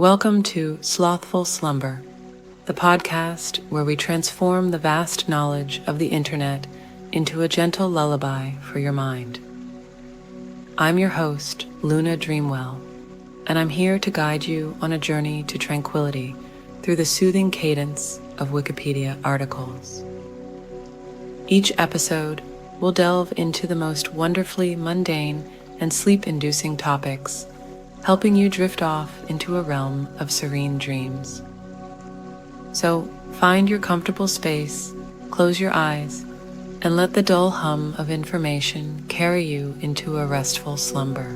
Welcome to Slothful Slumber, the podcast where we transform the vast knowledge of the internet into a gentle lullaby for your mind. I'm your host, Luna Dreamwell, and I'm here to guide you on a journey to tranquility through the soothing cadence of Wikipedia articles. Each episode will delve into the most wonderfully mundane and sleep-inducing topics, helping you drift off into a realm of serene dreams. So find your comfortable space, close your eyes, and let the dull hum of information carry you into a restful slumber.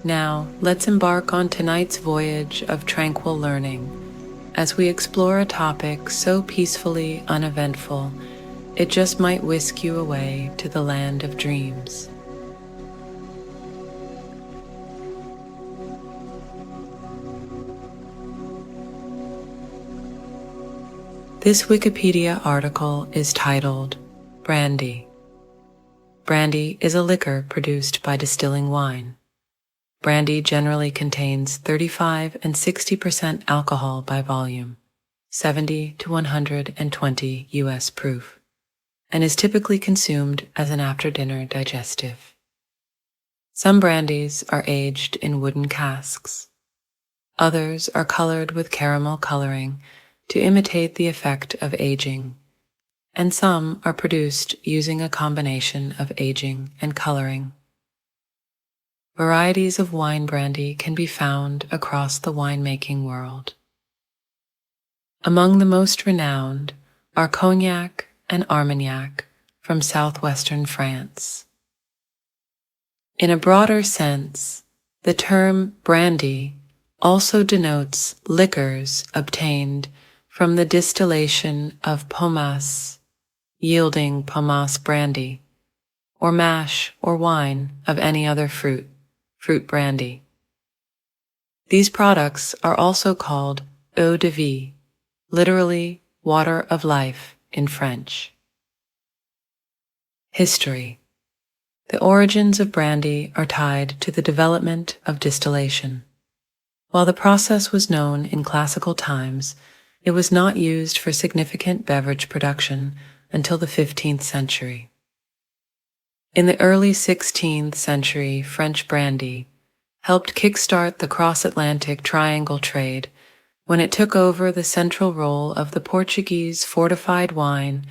Now, let's embark on tonight's voyage of tranquil learning as we explore a topic so peacefully uneventful, it just might whisk you away to the land of dreams. This Wikipedia article is titled Brandy. Brandy is a liquor produced by distilling wine. Brandy generally contains 35 and 60% alcohol by volume, 70 to 120 U.S. proof, and is typically consumed as an after-dinner digestive. Some brandies are aged in wooden casks. Others are colored with caramel coloring to imitate the effect of aging, and some are produced using a combination of aging and coloring. Varieties of wine brandy can be found across the winemaking world. Among the most renowned are Cognac and Armagnac from southwestern France. In a broader sense, the term brandy also denotes liquors obtained from the distillation of pomace, yielding pomace brandy, or mash or wine of any other fruit brandy. These products are also called eau de vie, literally water of life in French. History. The origins of brandy are tied to the development of distillation. While the process was known in classical times, it was not used for significant beverage production until the 15th century. In the early 16th century, French brandy helped kickstart the cross-Atlantic triangle trade when it took over the central role of the Portuguese fortified wine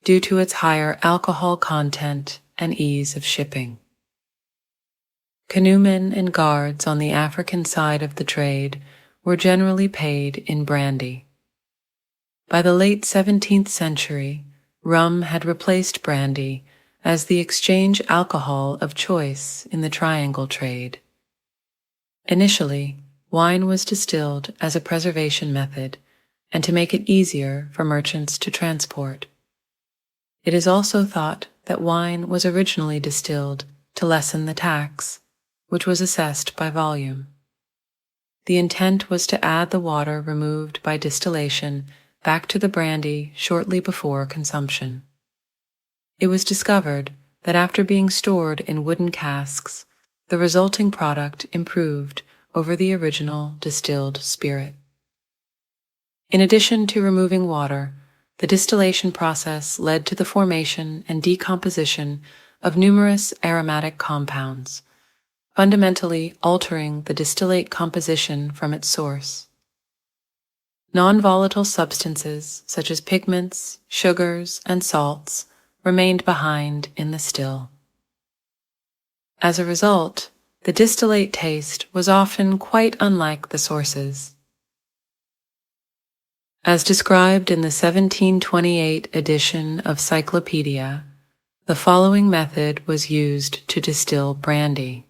due to its higher alcohol content and ease of shipping. Canoemen and guards on the African side of the trade were generally paid in brandy. By the late 17th century, rum had replaced brandy as the exchange alcohol of choice in the triangle trade. Initially, wine was distilled as a preservation method and to make it easier for merchants to transport. It is also thought that wine was originally distilled to lessen the tax, which was assessed by volume. The intent was to add the water removed by distillation back to the brandy shortly before consumption. It was discovered that after being stored in wooden casks, the resulting product improved over the original distilled spirit. In addition to removing water, the distillation process led to the formation and decomposition of numerous aromatic compounds, fundamentally altering the distillate composition from its source. Non-volatile substances such as pigments, sugars, and salts remained behind in the still. As a result, the distillate taste was often quite unlike the sources. As described in the 1728 edition of Cyclopedia, the following method was used to distill brandy.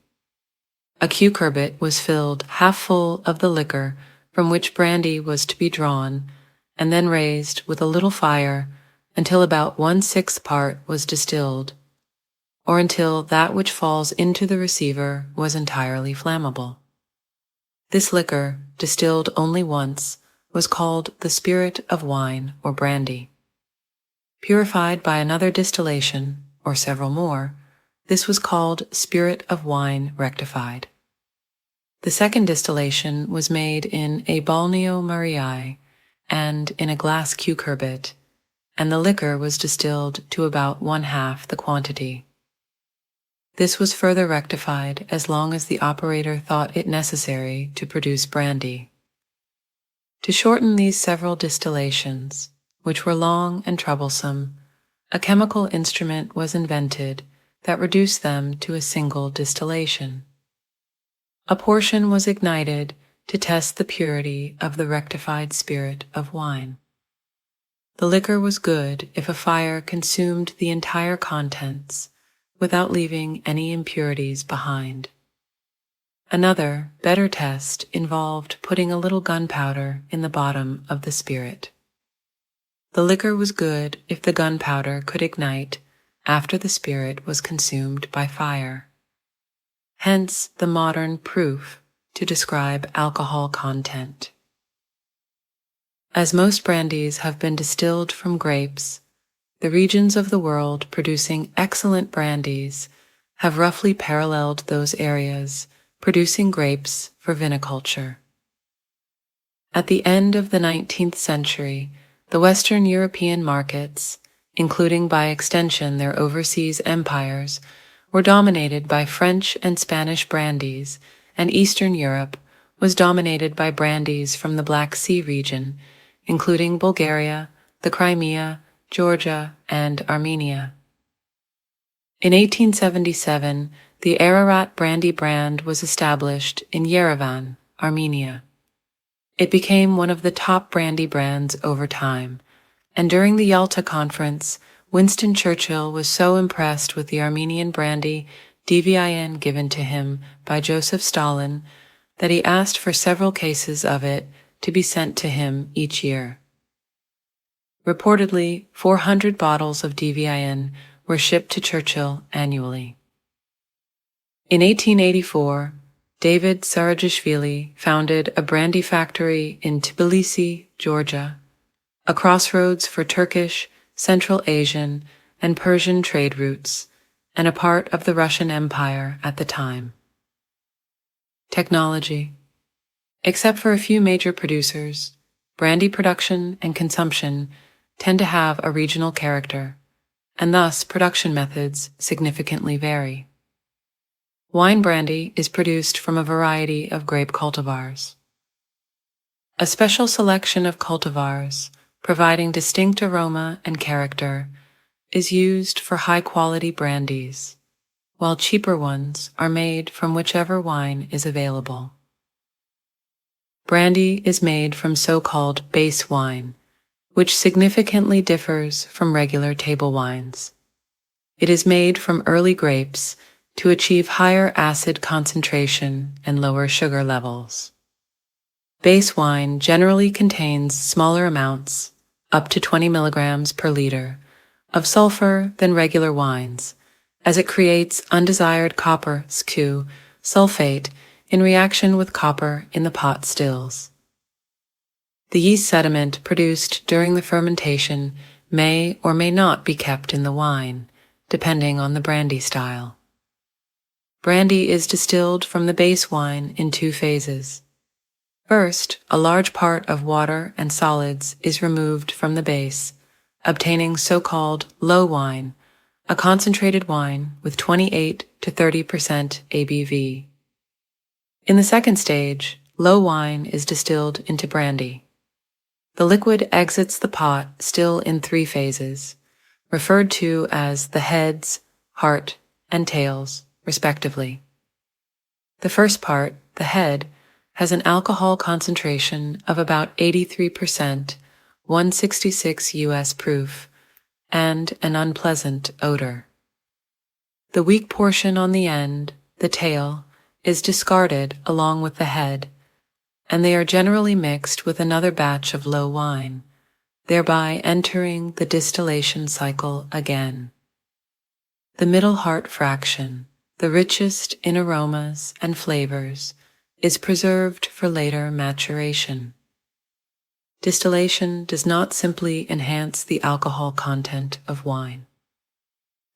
A cucurbit was filled half full of the liquor from which brandy was to be drawn, and then raised with a little fire until about 1/6 part was distilled, or until that which falls into the receiver was entirely flammable. This liquor, distilled only once, was called the spirit of wine or brandy. Purified by another distillation, or several more, this was called spirit of wine rectified. The second distillation was made in a balneo Mariae and in a glass cucurbit, and the liquor was distilled to about 1/2 the quantity. This was further rectified as long as the operator thought it necessary to produce brandy. To shorten these several distillations, which were long and troublesome, a chemical instrument was invented that reduced them to a single distillation. A portion was ignited to test the purity of the rectified spirit of wine. The liquor was good if a fire consumed the entire contents without leaving any impurities behind. Another, better test involved putting a little gunpowder in the bottom of the spirit. The liquor was good if the gunpowder could ignite after the spirit was consumed by fire. Hence the modern proof to describe alcohol content. As most brandies have been distilled from grapes, the regions of the world producing excellent brandies have roughly paralleled those areas producing grapes for viniculture. At the end of the 19th century, the Western European markets, including by extension their overseas empires, were dominated by French and Spanish brandies, and Eastern Europe was dominated by brandies from the Black Sea region, including Bulgaria, the Crimea, Georgia, and Armenia. In 1877, the Ararat brandy brand was established in Yerevan, Armenia. It became one of the top brandy brands over time, and during the Yalta Conference, Winston Churchill was so impressed with the Armenian brandy DVIN given to him by Joseph Stalin that he asked for several cases of it to be sent to him each year. Reportedly, 400 bottles of DVIN were shipped to Churchill annually. In 1884, David Sarajishvili founded a brandy factory in Tbilisi, Georgia, a crossroads for Turkish, Central Asian, and Persian trade routes, and a part of the Russian Empire at the time. Technology. Except for a few major producers, brandy production and consumption tend to have a regional character, and thus production methods significantly vary. Wine brandy is produced from a variety of grape cultivars. A special selection of cultivars, providing distinct aroma and character, is used for high-quality brandies, while cheaper ones are made from whichever wine is available. Brandy is made from so-called base wine, which significantly differs from regular table wines. It is made from early grapes to achieve higher acid concentration and lower sugar levels. Base wine generally contains smaller amounts, up to 20 milligrams per liter, of sulfur than regular wines, as it creates undesired copper SQ sulfate in reaction with copper in the pot stills. The yeast sediment produced during the fermentation may or may not be kept in the wine, depending on the brandy style. Brandy is distilled from the base wine in 2 phases. First, a large part of water and solids is removed from the base, obtaining so-called low wine, a concentrated wine with 28 to 30% ABV. In the second stage, low wine is distilled into brandy. The liquid exits the pot still in 3 phases, referred to as the heads, heart, and tails, respectively. The first part, the head, has an alcohol concentration of about 83%, 166 US proof, and an unpleasant odor. The weak portion on the end, the tail, is discarded along with the head, and they are generally mixed with another batch of low wine, thereby entering the distillation cycle again. The middle heart fraction, the richest in aromas and flavors, is preserved for later maturation. Distillation does not simply enhance the alcohol content of wine.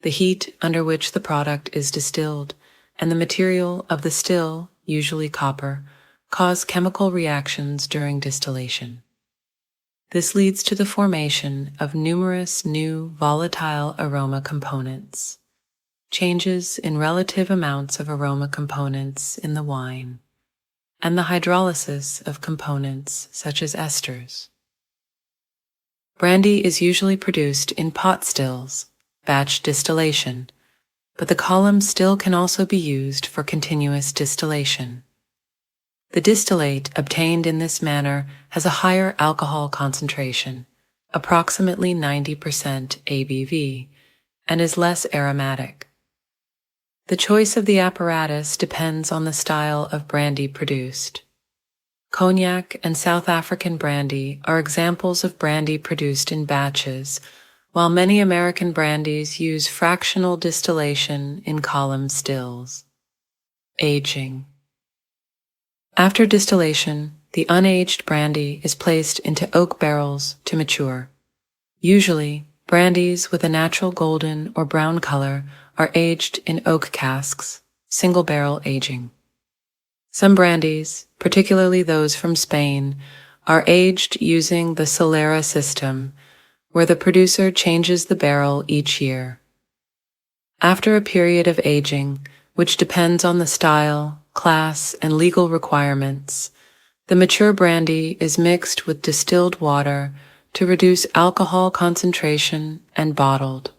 The heat under which the product is distilled and the material of the still usually copper, cause chemical reactions during distillation. This leads to the formation of numerous new volatile aroma components, changes in relative amounts of aroma components in the wine, and the hydrolysis of components such as esters. Brandy is usually produced in pot stills, batch distillation, but the column still can also be used for continuous distillation. The distillate obtained in this manner has a higher alcohol concentration, approximately 90% ABV, and is less aromatic. The choice of the apparatus depends on the style of brandy produced. Cognac and South African brandy are examples of brandy produced in batches, while many American brandies use fractional distillation in column stills. Aging. After distillation, the unaged brandy is placed into oak barrels to mature. Usually, brandies with a natural golden or brown color are aged in oak casks, single-barrel aging. Some brandies, particularly those from Spain, are aged using the Solera system, where the producer changes the barrel each year. After a period of aging, which depends on the style, class, and legal requirements, the mature brandy is mixed with distilled water to reduce alcohol concentration and bottled.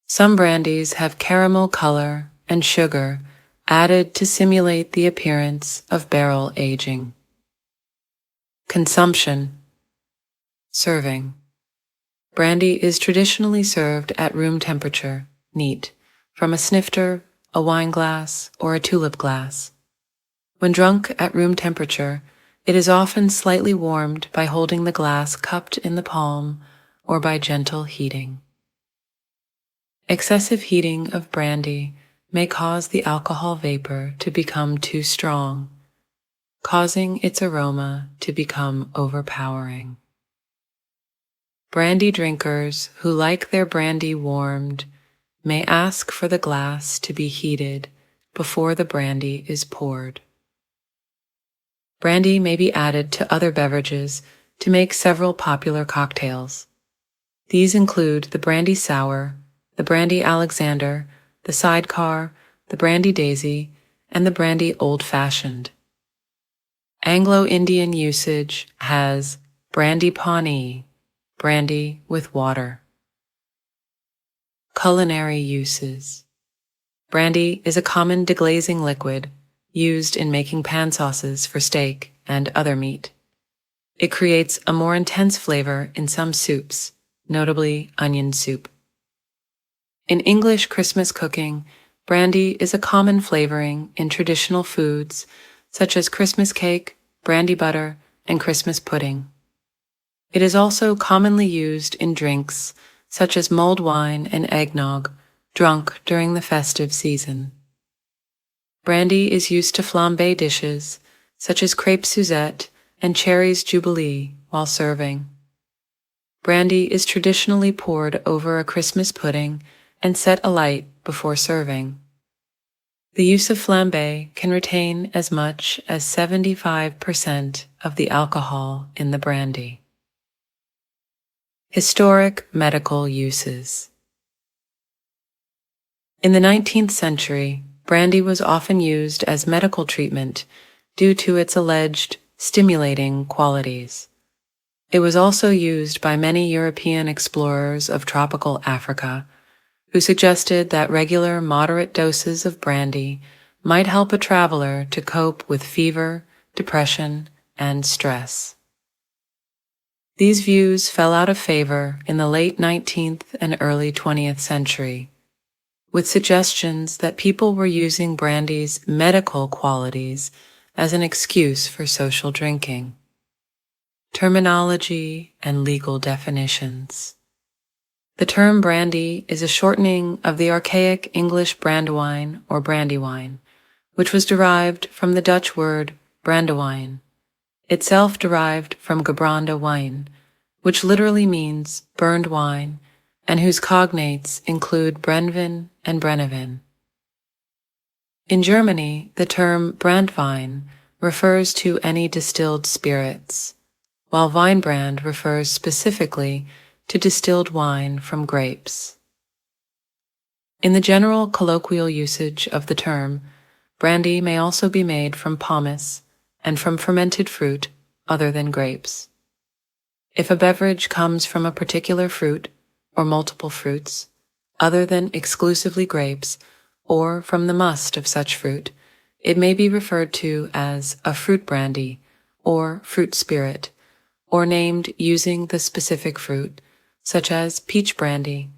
Some brandies have caramel color and sugar added to simulate the appearance of barrel aging. Consumption. Serving. Brandy is traditionally served at room temperature, neat, from a snifter, a wine glass, or a tulip glass. When drunk at room temperature, it is often slightly warmed by holding the glass cupped in the palm or by gentle heating. Excessive heating of brandy may cause the alcohol vapor to become too strong, causing its aroma to become overpowering. Brandy drinkers who like their brandy warmed may ask for the glass to be heated before the brandy is poured. Brandy may be added to other beverages to make several popular cocktails. These include the brandy sour, the brandy Alexander, the sidecar, the brandy daisy, and the brandy old-fashioned. Anglo-Indian usage has brandy pawnee, brandy with water. Culinary uses. Brandy is a common deglazing liquid used in making pan sauces for steak and other meat. It creates a more intense flavor in some soups, notably onion soup. In English Christmas cooking, brandy is a common flavoring in traditional foods such as Christmas cake, brandy butter, and Christmas pudding. It is also commonly used in drinks such as mulled wine and eggnog, drunk during the festive season. Brandy is used to flambe dishes such as crepe Suzette and cherries jubilee while serving. Brandy is traditionally poured over a Christmas pudding and set alight before serving. The use of flambe can retain as much as 75% of the alcohol in the brandy. Historic medical uses. In the 19th century, brandy was often used as medical treatment due to its alleged stimulating qualities. It was also used by many European explorers of tropical Africa, who suggested that regular moderate doses of brandy might help a traveler to cope with fever, depression, and stress. These views fell out of favor in the late 19th and early 20th century, with suggestions that people were using brandy's medical qualities as an excuse for social drinking. Terminology and legal definitions. The term brandy is a shortening of the archaic English brandewine or brandywine, which was derived from the Dutch word brandewijn, itself derived from gebrande wijn, which literally means burned wine, and whose cognates include Brenvin and Brennevin. In Germany, the term Brandwein refers to any distilled spirits, while Weinbrand refers specifically to distilled wine from grapes. In the general colloquial usage of the term, brandy may also be made from pomace and from fermented fruit other than grapes. If a beverage comes from a particular fruit or multiple fruits, other than exclusively grapes, or from the must of such fruit, it may be referred to as a fruit brandy or fruit spirit, or named using the specific fruit, such as peach brandy,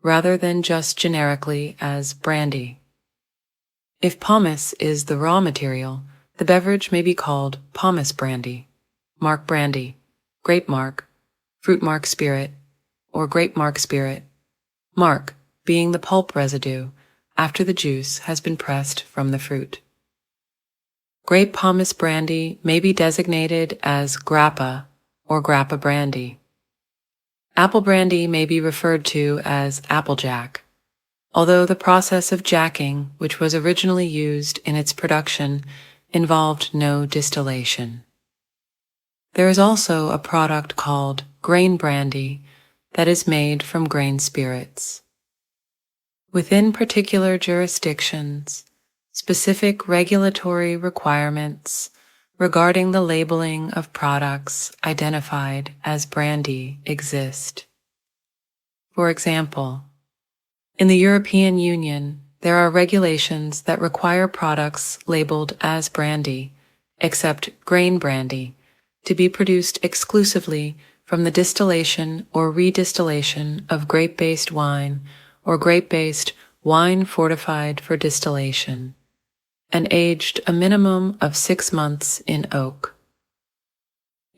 rather than just generically as brandy. If pomace is the raw material, the beverage may be called pomace brandy, mark brandy, grape mark, fruit mark spirit, or grape mark spirit, mark being the pulp residue after the juice has been pressed from the fruit. Grape pomace brandy may be designated as grappa or grappa brandy. Apple brandy may be referred to as applejack, although the process of jacking, which was originally used in its production, involved no distillation. There is also a product called grain brandy that is made from grain spirits. Within particular jurisdictions, specific regulatory requirements regarding the labeling of products identified as brandy exist. For example, in the European Union, there are regulations that require products labeled as brandy, except grain brandy, to be produced exclusively from the distillation or redistillation of grape-based wine or grape-based wine fortified for distillation, and aged a minimum of 6 months in oak.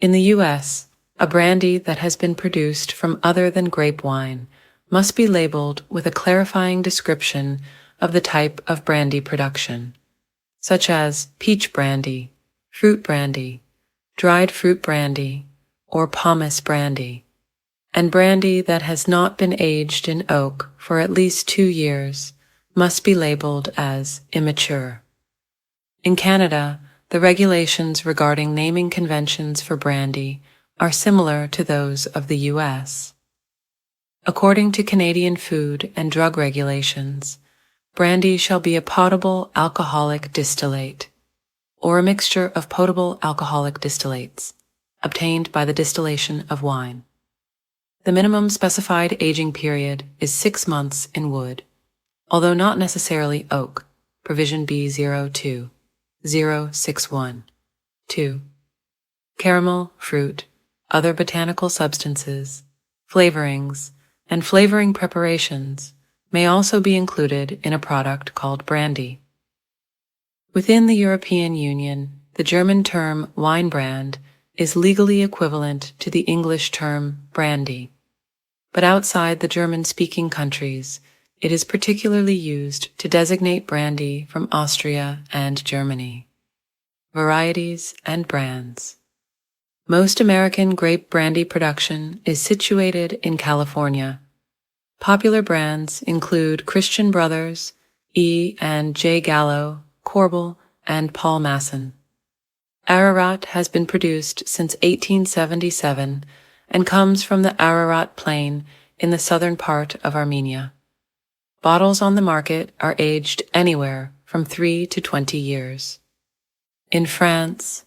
In the U.S., a brandy that has been produced from other than grape wine must be labeled with a clarifying description of the type of brandy production, such as peach brandy, fruit brandy, dried fruit brandy, or pomace brandy, and brandy that has not been aged in oak for at least 2 years must be labeled as immature. In Canada, the regulations regarding naming conventions for brandy are similar to those of the U.S. According to Canadian food and drug regulations, brandy shall be a potable alcoholic distillate, or a mixture of potable alcoholic distillates, obtained by the distillation of wine. The minimum specified aging period is 6 months in wood, although not necessarily oak, provision B02, 061. 2. Caramel, fruit, other botanical substances, flavorings, and flavoring preparations may also be included in a product called brandy. Within the European Union, the German term Weinbrand is legally equivalent to the English term brandy, but outside the German-speaking countries, it is particularly used to designate brandy from Austria and Germany. Varieties and brands. Most American grape brandy production is situated in California. Popular brands include Christian Brothers, E. and J. Gallo, Corbel, and Paul Masson. Ararat has been produced since 1877 and comes from the Ararat Plain in the southern part of Armenia. Bottles on the market are aged anywhere from 3 to 20 years. In France,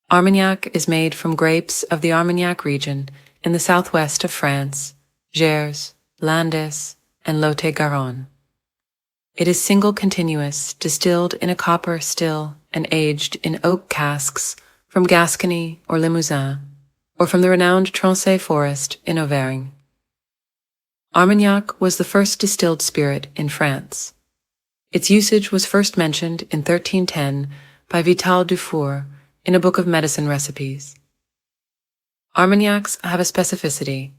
Armagnac is made from grapes of the Armagnac region in the southwest of France, Gers, Landes, and Lot-et-Garonne. It is single continuous, distilled in a copper still and aged in oak casks from Gascony or Limousin, or from the renowned Tronchet forest in Auvergne. Armagnac was the first distilled spirit in France. Its usage was first mentioned in 1310 by Vital Dufour in a book of medicine recipes. Armagnacs have a specificity.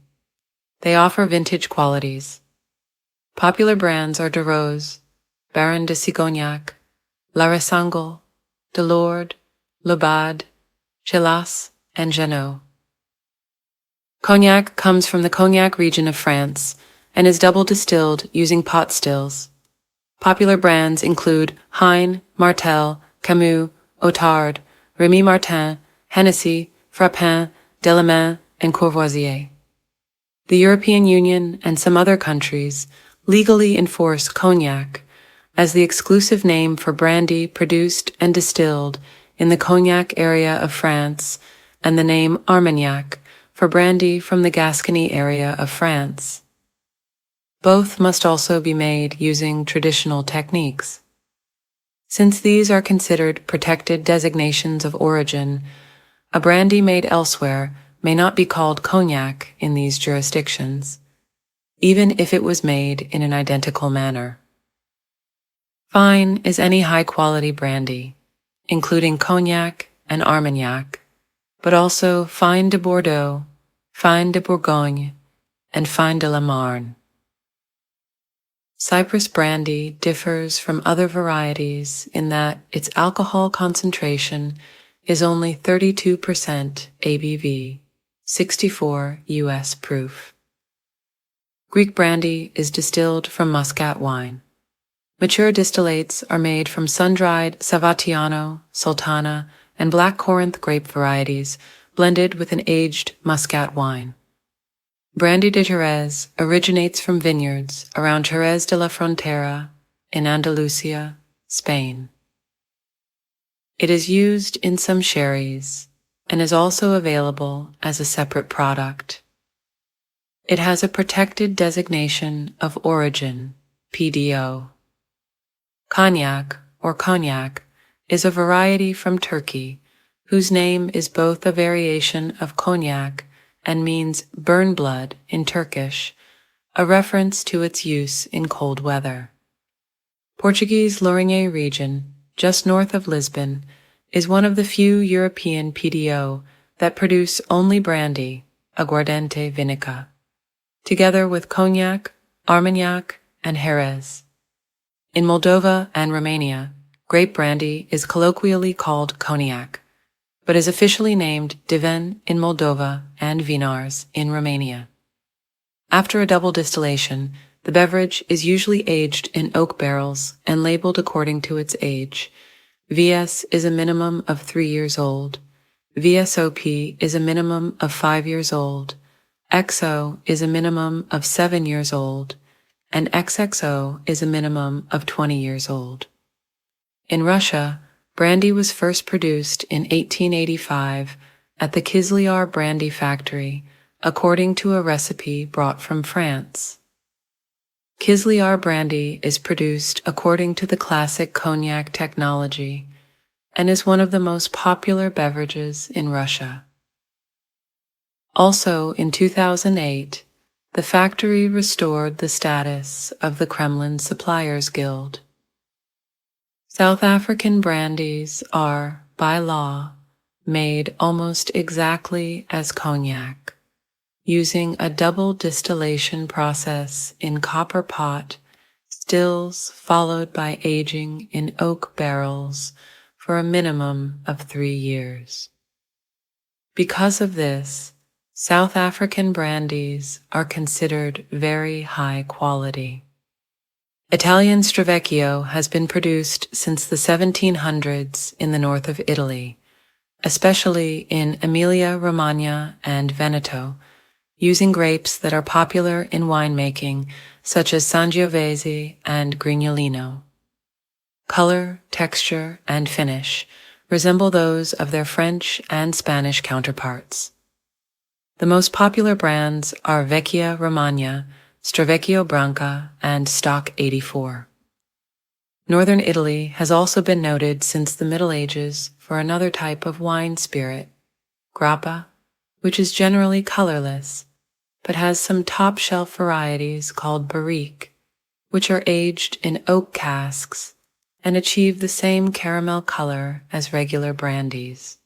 They offer vintage qualities. Popular brands are de Rose, Baron de Sigognac, La Ressangle, de Lourdes, Lobade, Chelas, and Janot. Cognac comes from the Cognac region of France and is double distilled using pot stills. Popular brands include Hein, Martel, Camus, Otard, Rémy Martin, Hennessy, Frappin, Delamare, and Courvoisier. The European Union and some other countries legally enforce cognac as the exclusive name for brandy produced and distilled in the Cognac area of France, and the name Armagnac for brandy from the Gascony area of France. Both must also be made using traditional techniques. Since these are considered protected designations of origin, a brandy made elsewhere may not be called cognac in these jurisdictions, even if it was made in an identical manner. Fine is any high-quality brandy, including cognac and Armagnac, but also Fine de Bordeaux, Fine de Bourgogne, and Fine de la Marne. Cyprus brandy differs from other varieties in that its alcohol concentration is only 32% ABV, 64 US proof. Greek brandy is distilled from Muscat wine. Mature distillates are made from sun-dried Savatiano, Sultana, and Black Corinth grape varieties blended with an aged Muscat wine. Brandy de Jerez originates from vineyards around Jerez de la Frontera in Andalusia, Spain. It is used in some sherries and is also available as a separate product. It has a protected designation of origin, PDO. Cognac, or cognac, is a variety from Turkey whose name is both a variation of cognac and means burn blood in Turkish, a reference to its use in cold weather. Portuguese Lourinhã region, just north of Lisbon, is one of the few European PDO that produce only brandy, aguardente vinica, together with cognac, Armagnac, and Jerez. In Moldova and Romania, grape brandy is colloquially called cognac, but is officially named Diven in Moldova and Vinars in Romania. After a double distillation, the beverage is usually aged in oak barrels and labeled according to its age. VS is a minimum of 3 years old. VSOP is a minimum of 5 years old. XO is a minimum of 7 years old. And XXO is a minimum of 20 years old. In Russia, brandy was first produced in 1885 at the Kizlyar Brandy Factory, according to a recipe brought from France. Kizlyar brandy is produced according to the classic cognac technology and is one of the most popular beverages in Russia. Also in 2008, the factory restored the status of the Kremlin Suppliers Guild. South African brandies are, by law, made almost exactly as cognac, using a double distillation process in copper pot, stills followed by aging in oak barrels for a minimum of 3 years. Because of this, South African brandies are considered very high quality. Italian Stravecchio has been produced since the 1700s in the north of Italy, especially in Emilia-Romagna and Veneto, using grapes that are popular in winemaking such as Sangiovese and Grignolino. Color, texture, and finish resemble those of their French and Spanish counterparts. The most popular brands are Vecchia Romagna, Stravecchio Branca, and Stock 84. Northern Italy has also been noted since the Middle Ages for another type of wine spirit, grappa, which is generally colorless, but has some top-shelf varieties called barrique, which are aged in oak casks and achieve the same caramel color as regular brandies.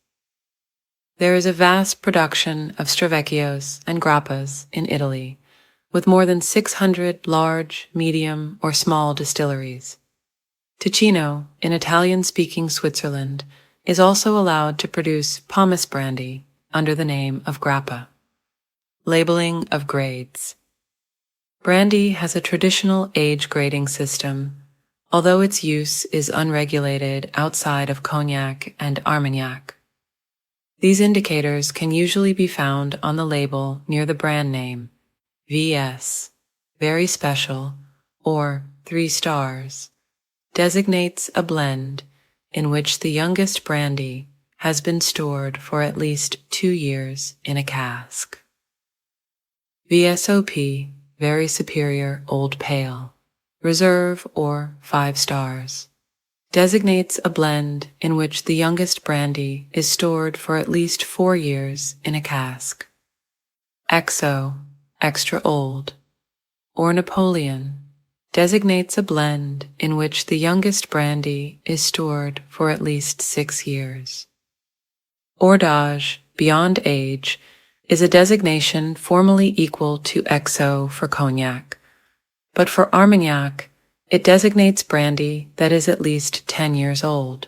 There is a vast production of Stravecchios and grappas in Italy, with more than 600 large, medium, or small distilleries. Ticino, in Italian-speaking Switzerland, is also allowed to produce pomace brandy under the name of grappa. Labeling of grades. Brandy has a traditional age grading system, although its use is unregulated outside of Cognac and Armagnac. These indicators can usually be found on the label near the brand name, VS, Very Special, or 3 stars, designates a blend in which the youngest brandy has been stored for at least 2 years in a cask. VSOP, Very Superior Old Pale, Reserve or 5 stars, designates a blend in which the youngest brandy is stored for at least 4 years in a cask. XO, Extra Old, or Napoleon, designates a blend in which the youngest brandy is stored for at least 6 years. Hors d'âge, beyond age, is a designation formally equal to XO for Cognac, but for Armagnac, it designates brandy that is at least 10 years old.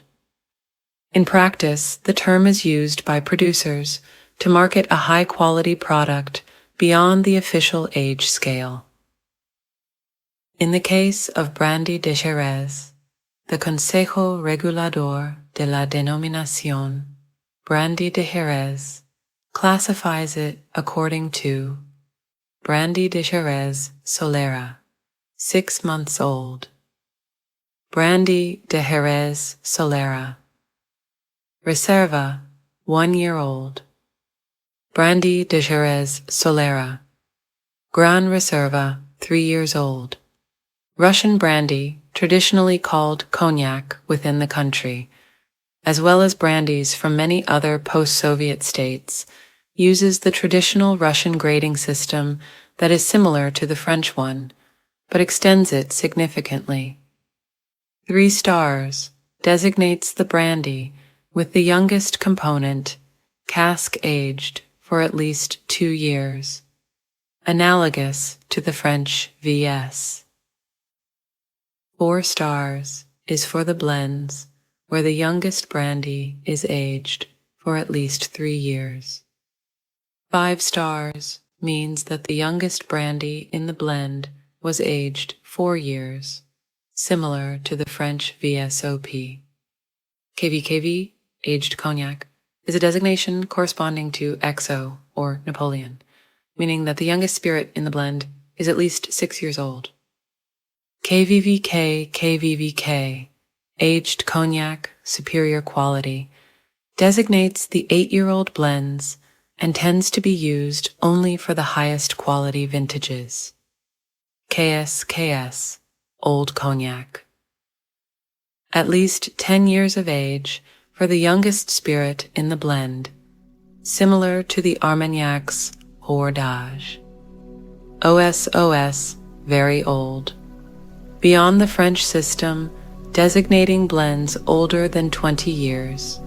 In practice, the term is used by producers to market a high-quality product beyond the official age scale. In the case of Brandy de Jerez, the Consejo Regulador de la Denominación, Brandy de Jerez, classifies it according to Brandy de Jerez Solera, 6 months old. Brandy de Jerez Solera. Reserva, 1 year old. Brandy de Jerez Solera. Gran Reserva, 3 years old. Russian brandy, traditionally called cognac within the country, as well as brandies from many other post-Soviet states, uses the traditional Russian grading system that is similar to the French one, but extends it significantly. 3 stars designates the brandy with the youngest component cask-aged for at least 2 years, analogous to the French VS. 4 stars is for the blends where the youngest brandy is aged for at least 3 years. 5 stars means that the youngest brandy in the blend was aged 4 years, similar to the French VSOP. KVKV, aged cognac, is a designation corresponding to XO, or Napoleon, meaning that the youngest spirit in the blend is at least 6 years old. KVVK, aged cognac, superior quality, designates the 8-year-old blends and tends to be used only for the highest quality vintages. KSKS, old cognac. At least 10 years of age for the youngest spirit in the blend, similar to the Armagnac's hors d'âge. OSOS, very old. Beyond the French system, designating blends older than 20 years,